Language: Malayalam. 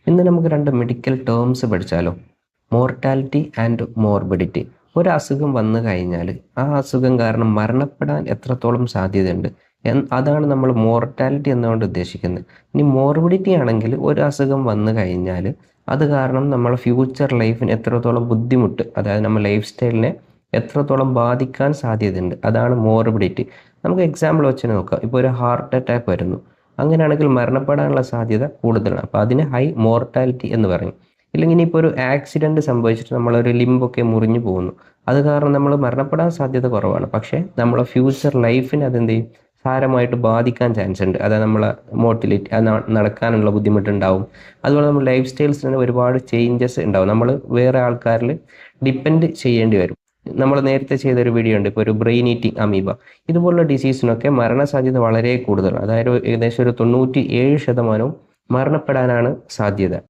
ഇന്ന് നമുക്ക് രണ്ട് മെഡിക്കൽ ടേംസ് പഠിച്ചാലോ. Mortality and morbidity. ഒരു അസുഖം വന്നു കഴിഞ്ഞാൽ ആ അസുഖം കാരണം മരണപ്പെടാൻ എത്രത്തോളം സാധ്യതയുണ്ട് അതാണ് നമ്മൾ മോർട്ടാലിറ്റി എന്നുകൊണ്ട് ഉദ്ദേശിക്കുന്നത്. ഇനി മോർബിഡിറ്റി ആണെങ്കിൽ ഒരു അസുഖം വന്നു കഴിഞ്ഞാൽ അത് കാരണം നമ്മളെ ഫ്യൂച്ചർ ലൈഫിന് എത്രത്തോളം ബുദ്ധിമുട്ട്, അതായത് നമ്മുടെ ലൈഫ് സ്റ്റൈലിനെ എത്രത്തോളം ബാധിക്കാൻ സാധ്യതയുണ്ട്, അതാണ് മോർബിഡിറ്റി. നമുക്ക് എക്സാമ്പിൾ വെച്ച് നോക്കാം. ഇപ്പോൾ ഒരു ഹാർട്ട് അറ്റാക്ക് വരുന്നു, അങ്ങനെയാണെങ്കിൽ മരണപ്പെടാനുള്ള സാധ്യത കൂടുതലാണ്. അപ്പോൾ അതിന് ഹൈ മോർട്ടാലിറ്റി എന്ന് പറയും. ഇല്ലെങ്കിൽ ഇനിയിപ്പോൾ ഒരു ആക്സിഡൻറ്റ് സംഭവിച്ചിട്ട് നമ്മളൊരു ലിംബൊക്കെ മുറിഞ്ഞു പോകുന്നു, അത് കാരണം നമ്മൾ മരണപ്പെടാൻ സാധ്യത കുറവാണ്. പക്ഷേ നമ്മളെ ഫ്യൂച്ചർ ലൈഫിന് അതെന്ത് ചെയ്യും, സാരമായിട്ട് ബാധിക്കാൻ ചാൻസ് ഉണ്ട്. അതായത് നമ്മളെ മോട്ടിലിറ്റി, നടക്കാനുള്ള ബുദ്ധിമുട്ടുണ്ടാവും. അതുപോലെ നമ്മൾ ലൈഫ് സ്റ്റൈൽസിന് ഒരുപാട് ചേഞ്ചസ് ഉണ്ടാവും. നമ്മൾ വേറെ ആൾക്കാരിൽ ഡിപ്പെൻഡ് ചെയ്യേണ്ടി വരും. നമ്മൾ നേരത്തെ ചെയ്തൊരു വീഡിയോ ഉണ്ട്, ഇപ്പോൾ ഒരു ബ്രെയിൻ ഈറ്റിംഗ് അമീബ, ഇതുപോലുള്ള ഡിസീസിനൊക്കെ മരണസാധ്യത വളരെ കൂടുതലാണ്. അതായത് ഏകദേശം ഒരു 97% മരണപ്പെടാനാണ് സാധ്യത.